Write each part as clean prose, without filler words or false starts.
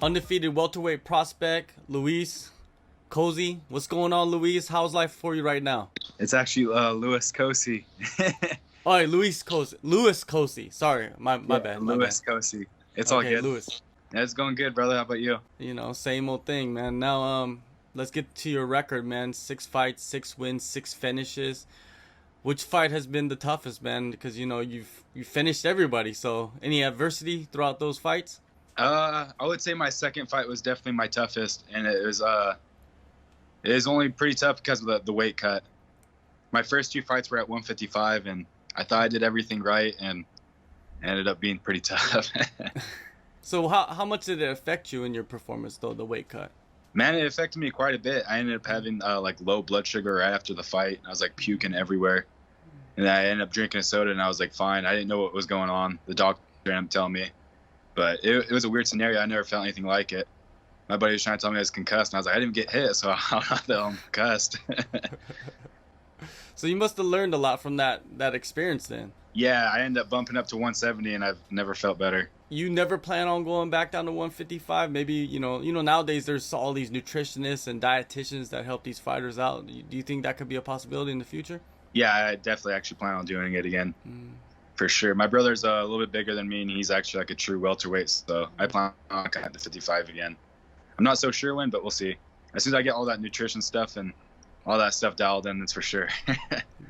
Undefeated welterweight prospect, Louis Cosce. What's going on, Louis? How's life for you right now? It's actually Louis Cosce. Oh, hey, Louis Cosce. Louis Cosce. Sorry, my Yeah, bad, my bad. Louis Cosce. It's all Okay, good. Louis. Yeah, it's going good, brother. How about you? Same old thing, man. Now, let's get to your record, man. 6 fights, 6 wins, 6 finishes. Which fight has been the toughest, man? Because you finished everybody. So, any adversity throughout those fights? I would say my second fight was definitely my toughest, and it was only pretty tough because of the weight cut. My first two fights were at 155, and I thought I did everything right, and ended up being pretty tough. So, how much did it affect you in your performance, though, the weight cut? Man, it affected me quite a bit. I ended up having like low blood sugar right after the fight. I was like puking everywhere, and I ended up drinking a soda, and I was like fine. I didn't know what was going on. The doctor ended up telling me, but it was a weird scenario. I never felt anything like it. My buddy was trying to tell me I was concussed, and I was like, I didn't get hit, so how the hell I'm concussed? So you must have learned a lot from that experience then. Yeah, I ended up bumping up to 170, and I've never felt better. You never plan on going back down to 155? Maybe nowadays there's all these nutritionists and dietitians that help these fighters out. Do you think that could be a possibility in the future? Yeah, I definitely actually plan on doing it again, for sure. My brother's a little bit bigger than me, and he's actually like a true welterweight, so I plan on going to 55 again. I'm not so sure when, but we'll see. As soon as I get all that nutrition stuff and all that stuff dialed in, that's for sure.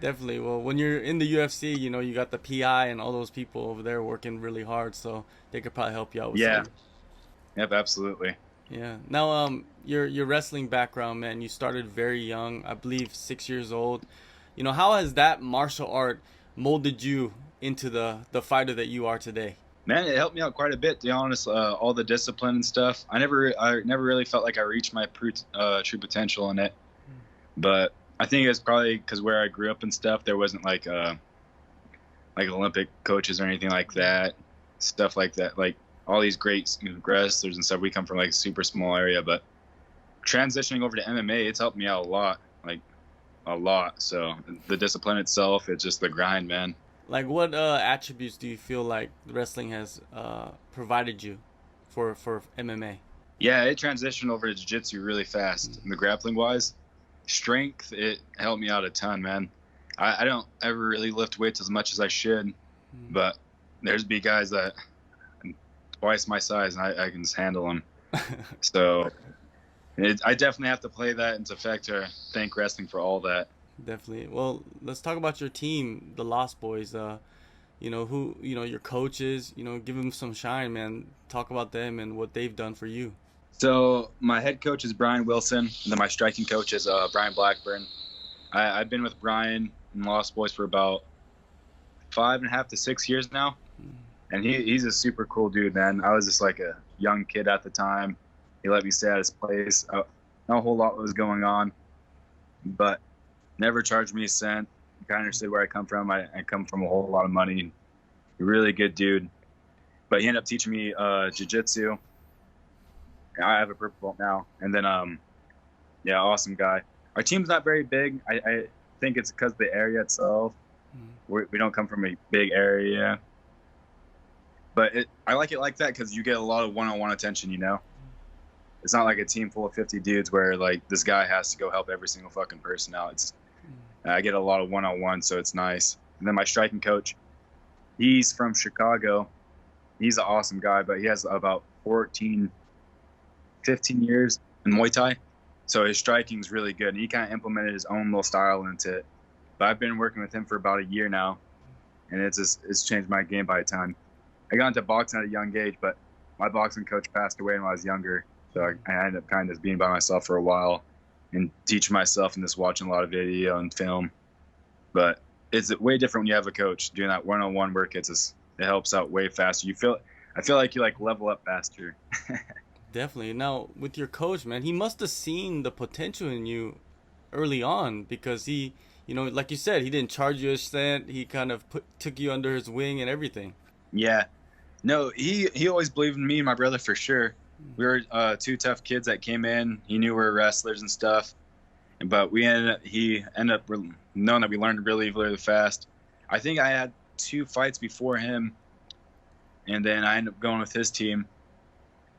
Definitely. Well, when you're in the UFC, you got the PI and all those people over there working really hard, so they could probably help you out with Yeah. something. Yep, absolutely. Yeah. Now, your wrestling background, man, you started very young, I believe 6 years old. How has that martial art molded you into the fighter that you are today? Man, it helped me out quite a bit, to be honest. All the discipline and stuff. I never really felt like I reached my true potential in it. But I think it's probably because where I grew up and stuff, there wasn't like Olympic coaches or anything like that, stuff like that. Like all these great wrestlers and stuff. We come from like a super small area, but transitioning over to MMA, it's helped me out a lot, like a lot. So the discipline itself, it's just the grind, man. Like, what attributes do you feel like wrestling has provided you for MMA? Yeah, it transitioned over to jiu-jitsu really fast. The grappling wise, strength, it helped me out a ton, man. I don't ever really lift weights as much as I should, but there's big guys that twice my size, and I can just handle them. So I definitely have to play that into effect to thank wrestling for all that. Definitely. Well, let's talk about your team, the Lost Boys. Your coaches. Give them some shine, man. Talk about them and what they've done for you. So my head coach is Brian Wilson, and then my striking coach is Brian Blackburn. I've been with Brian and Lost Boys for about 5.5 to 6 years now, and he's a super cool dude, man. I was just like a young kid at the time. He let me stay at his place. Not a whole lot was going on, but never charged me a cent. Kind of understood where I come from. I come from a whole lot of money. Really good dude. But he ended up teaching me jiu-jitsu. I have a purple belt now. And then, yeah, awesome guy. Our team's not very big. I think it's because of the area itself. We don't come from a big area. But I like it like that because you get a lot of one-on-one attention, It's not like a team full of 50 dudes where, like, this guy has to go help every single fucking person out. I get a lot of one-on-one, so it's nice. And then my striking coach, he's from Chicago. He's an awesome guy, but he has about 15 years in Muay Thai. So his striking's really good. And he kind of implemented his own little style into it. But I've been working with him for about a year now, and it's changed my game by a ton. I got into boxing at a young age, but my boxing coach passed away when I was younger. So I ended up kind of being by myself for a while and teaching myself and just watching a lot of video and film. But it's way different when you have a coach. Doing that one-on-one work, it helps out way faster. I feel like you like level up faster. Definitely. Now, with your coach, man, he must have seen the potential in you early on because he, like you said, he didn't charge you a cent. He kind of took you under his wing and everything. Yeah. No, he always believed in me and my brother for sure. We were two tough kids that came in. He knew we were wrestlers and stuff, but he ended up knowing that we learned really, really fast. I think I had 2 fights before him, and then I ended up going with his team.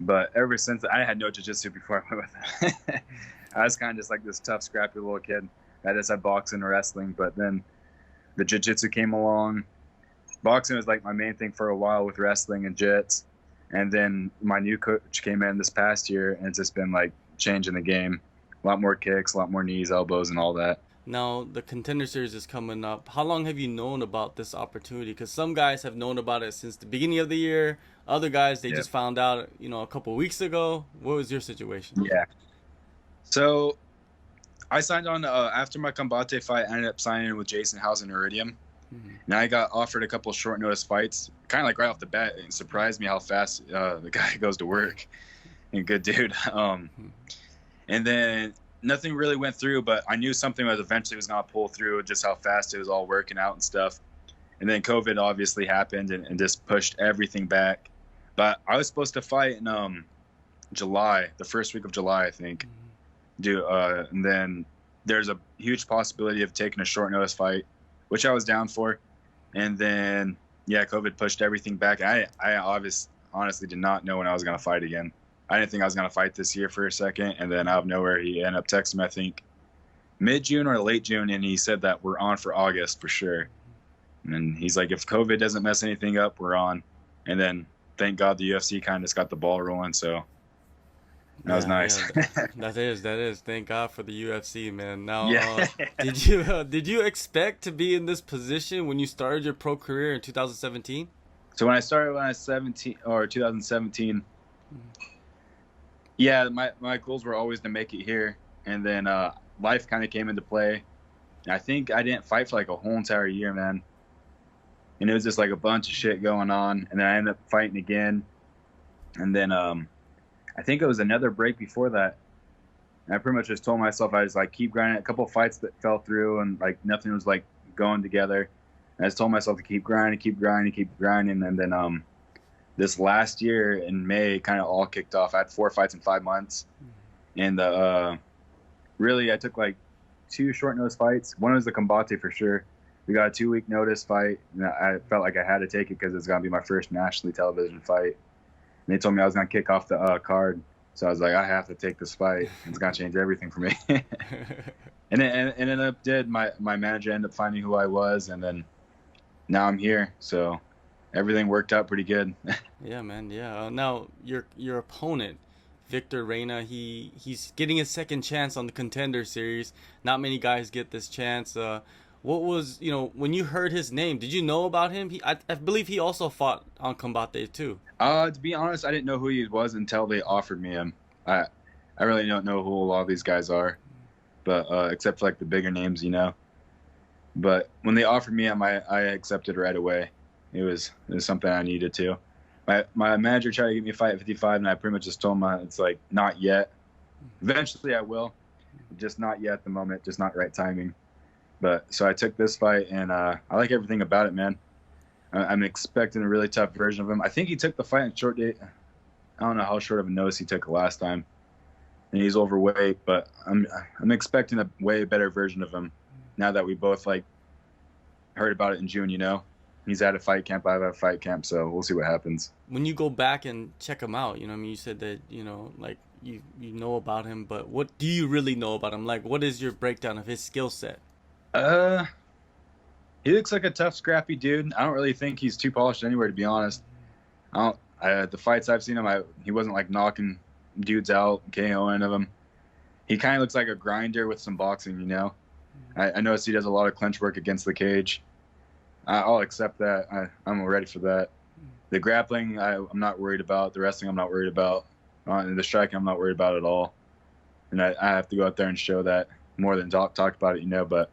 But ever since, I had no jiu-jitsu before I went with him. I was kind of just like this tough, scrappy little kid. I just had boxing and wrestling, but then the jiu-jitsu came along. Boxing was like my main thing for a while with wrestling and jits. And then my new coach came in this past year, and it's just been like changing the game. A lot more kicks, a lot more knees, elbows, and all that. Now, the Contender Series is coming up. How long have you known about this opportunity? Because some guys have known about it since the beginning of the year. Other guys, they just found out, a couple weeks ago. What was your situation? Yeah. So I signed on after my Combate fight. I ended up signing with Jason House and Iridium. And I got offered a couple short notice fights, kind of like right off the bat. It surprised me how fast the guy goes to work. And good dude. And then nothing really went through, but I knew something was eventually was going to pull through, just how fast it was all working out and stuff. And then COVID obviously happened and just pushed everything back. But I was supposed to fight in July, the first week of July, I think. And then there's a huge possibility of taking a short notice fight, which I was down for. And then, COVID pushed everything back. I honestly did not know when I was going to fight again. I didn't think I was going to fight this year for a second. And then out of nowhere, he ended up texting me, I think, mid-June or late June. And he said that we're on for August for sure. And he's like, if COVID doesn't mess anything up, we're on. And then thank God the UFC kind of just got the ball rolling. So that was nice. Yeah, that is. Thank God for the UFC, man. Now, did you expect to be in this position when you started your pro career in 2017? So when I started when I was 17 or 2017, yeah, my goals were always to make it here, and then life kind of came into play. And I think I didn't fight for like a whole entire year, man. And it was just like a bunch of shit going on, and then I ended up fighting again, and then I think it was another break before that. And I pretty much just told myself I was like keep grinding. A couple of fights that fell through, and like nothing was like going together. And I just told myself to keep grinding. And then this last year in May, kind of all kicked off. I had 4 fights in 5 months, and really I took like 2 short notice fights. One was the Combate for sure. We got a 2-week notice fight, and I felt like I had to take it because it's gonna be my first nationally television fight. And they told me I was gonna kick off the card, so I was like, I have to take this fight. It's gonna change everything for me. and it ended up my manager ended up finding who I was, and then now I'm here. So everything worked out pretty good. Yeah, man. Yeah. Now your opponent, Victor Reyna, he's getting a second chance on the Contender Series. Not many guys get this chance. What was, when you heard his name, did you know about him? I believe he also fought on Combate too. To be honest, I didn't know who he was until they offered me him. I really don't know who a lot of these guys are, but except for like the bigger names, But when they offered me him, I accepted right away. It was something I needed to. My manager tried to get me a fight at 55, and I pretty much just told him it's like not yet. Eventually I will, just not yet at the moment, just not right timing. But so I took this fight, and I like everything about it, man. I'm expecting a really tough version of him. I think he took the fight in short date. I don't know how short of a notice he took last time, and he's overweight. But I'm expecting a way better version of him now that we both like heard about it in June. He's at a fight camp. I have a fight camp, so we'll see what happens. When you go back and check him out, you said that like you know about him, but what do you really know about him? Like, what is your breakdown of his skill set? He looks like a tough, scrappy dude. I don't really think he's too polished anywhere, to be honest. The fights I've seen him, he wasn't like knocking dudes out, KOing of them. He kind of looks like a grinder with some boxing, I noticed he does a lot of clinch work against the cage. I'll accept that. I'm ready for that. The grappling, I'm not worried about. The wrestling, I'm not worried about. And the striking, I'm not worried about at all. And I have to go out there and show that more than talk about it, But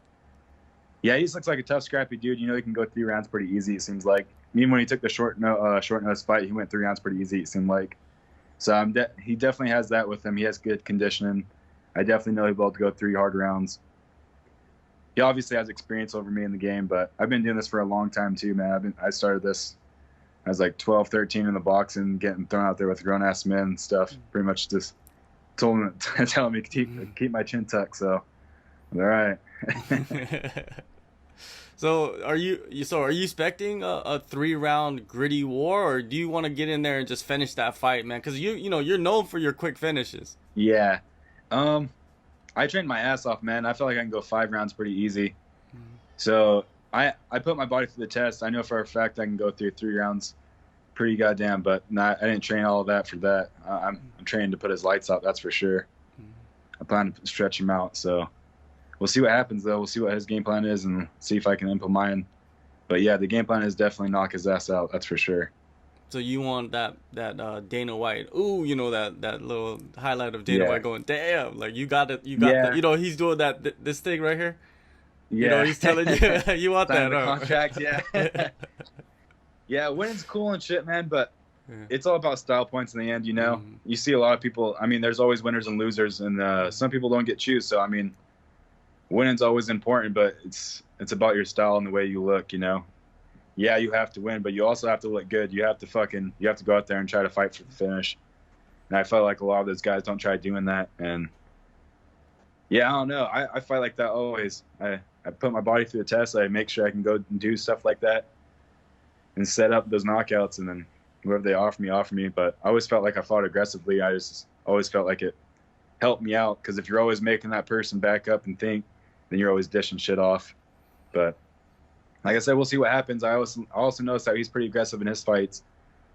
yeah, he just looks like a tough, scrappy dude. He can go 3 rounds pretty easy, it seems like. Even when he took the short notice fight, he went 3 rounds pretty easy, it seemed like. So he definitely has that with him. He has good conditioning. I definitely know he'll be able to go 3 hard rounds. He obviously has experience over me in the game, but I've been doing this for a long time too, man. I started this. I was like 12, 13 in the boxing, getting thrown out there with grown-ass men and stuff. Pretty much just telling me to keep my chin tucked. So, all right. So are you expecting a 3-round gritty war, or do you want to get in there and just finish that fight, man? Because you're known for your quick finishes. Yeah. I trained my ass off, man. I feel like I can go 5 rounds pretty easy. So I put my body through the test. I know for a fact I can go through 3 rounds pretty goddamn, but I didn't train all of that for that. I'm training to put his lights out, that's for sure. I plan to stretch him out, so we'll see what happens, though. We'll see what his game plan is and see if I can implement mine. But yeah, the game plan is definitely knock his ass out, that's for sure. So you want that Dana White? Ooh, that little highlight of Dana White going, damn, like you got it, he's doing this thing right here. Yeah, he's telling you you want that contract. Yeah. Yeah, winning's cool and shit, man, but it's all about style points in the end. You see a lot of people. I mean, there's always winners and losers, and some people don't get choose. So I mean, winning's always important, but it's about your style and the way you look. Yeah, you have to win, but you also have to look good. You have to go out there and try to fight for the finish. And I felt like a lot of those guys don't try doing that. And yeah, I don't know. I fight like that always. I put my body through the test. I make sure I can go and do stuff like that and set up those knockouts, and then whoever they offer me. But I always felt like I fought aggressively. I just always felt like it helped me out, because if you're always making that person back up and think, then you're always dishing shit off. But like I said, we'll see what happens. I also noticed that he's pretty aggressive in his fights,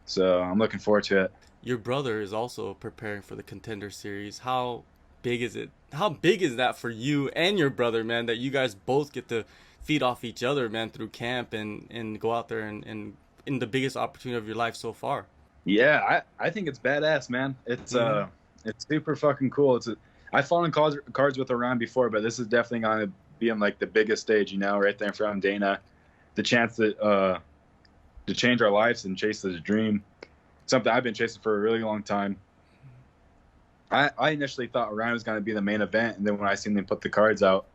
so I'm looking forward to it. Your brother is also preparing for the Contender Series. How big is it? How big is that for you and your brother, man, that you guys both get to feed off each other, man, through camp and go out there and in the biggest opportunity of your life so far? Yeah, I think it's badass, man. It's super fucking cool. I've fought in cards with Orion before, but this is definitely going to be on like the biggest stage, right there in front of Dana. The chance to change our lives and chase this dream, something I've been chasing for a really long time. I initially thought Orion was going to be the main event, and then when I seen them put the cards out,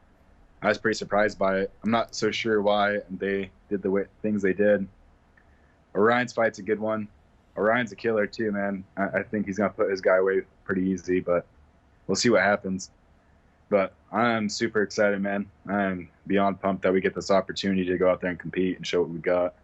I was pretty surprised by it. I'm not so sure why they did the things they did. Orion's fight's a good one. Orion's a killer too, man. I think he's going to put his guy away pretty easy, but we'll see what happens. But I'm super excited, man. I'm beyond pumped that we get this opportunity to go out there and compete and show what we got.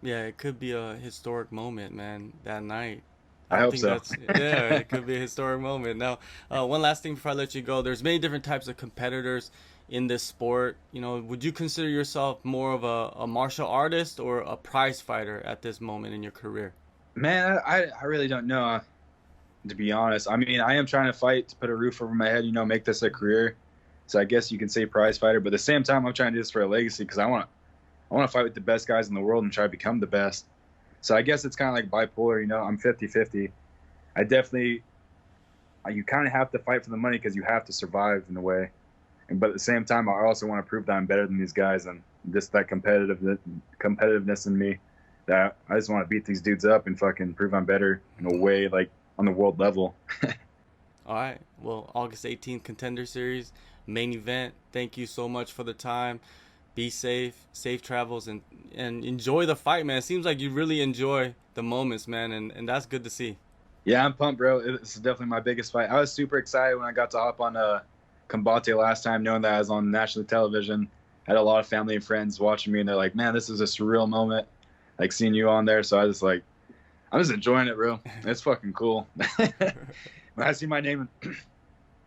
Yeah, it could be a historic moment, man, that night. I hope so. Yeah, it could be a historic moment. Now, one last thing before I let you go. There's many different types of competitors in this sport. Would you consider yourself more of a martial artist or a prize fighter at this moment in your career? Man, I really don't know, to be honest. I mean, I am trying to fight to put a roof over my head, make this a career. So I guess you can say prize fighter, but at the same time, I'm trying to do this for a legacy, because I want to fight with the best guys in the world and try to become the best. So I guess it's kind of like bipolar, I'm 50-50. You kind of have to fight for the money because you have to survive in a way. But at the same time, I also want to prove that I'm better than these guys, and just that competitiveness in me, that I just want to beat these dudes up and fucking prove I'm better in a way, like on the world level. All right. Well, August 18th, Contender Series, main event. Thank you so much for the time. Be safe travels, and enjoy the fight, man. It seems like you really enjoy the moments, man, and that's good to see. Yeah, I'm pumped, bro. This is definitely my biggest fight. I was super excited when I got to hop on Combate last time, knowing that I was on national television. I had a lot of family and friends watching me, and they're like, man, this is a surreal moment, like seeing you on there. So I'm just enjoying it, bro. It's fucking cool. When I see my name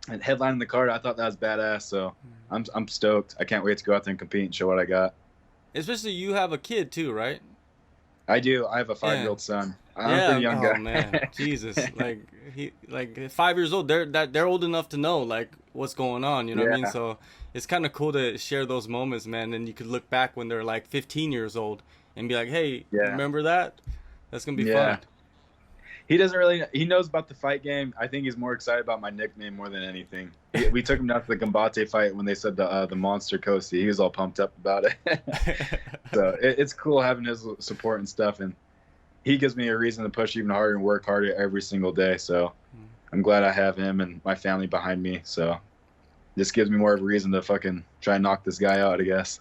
and headline in the card, I thought that was badass. So I'm stoked. I can't wait to go out there and compete and show what I got. Especially you have a kid too, right? I do. I have a 5-year-old son. I'm a pretty young guy. Man, Jesus, like 5 years old. They're old enough to know like what's going on. You know what I mean? So it's kind of cool to share those moments, man. And you could look back when they're like 15 years old and be like, hey, remember that? That's gonna be fun. He doesn't really. He knows about the fight game. I think he's more excited about my nickname more than anything. We took him down to the Combate fight when they said the Monster Cosce. He was all pumped up about it. So it's cool having his support and stuff, and he gives me a reason to push even harder and work harder every single day. So I'm glad I have him and my family behind me. So this gives me more of a reason to fucking try and knock this guy out, I guess.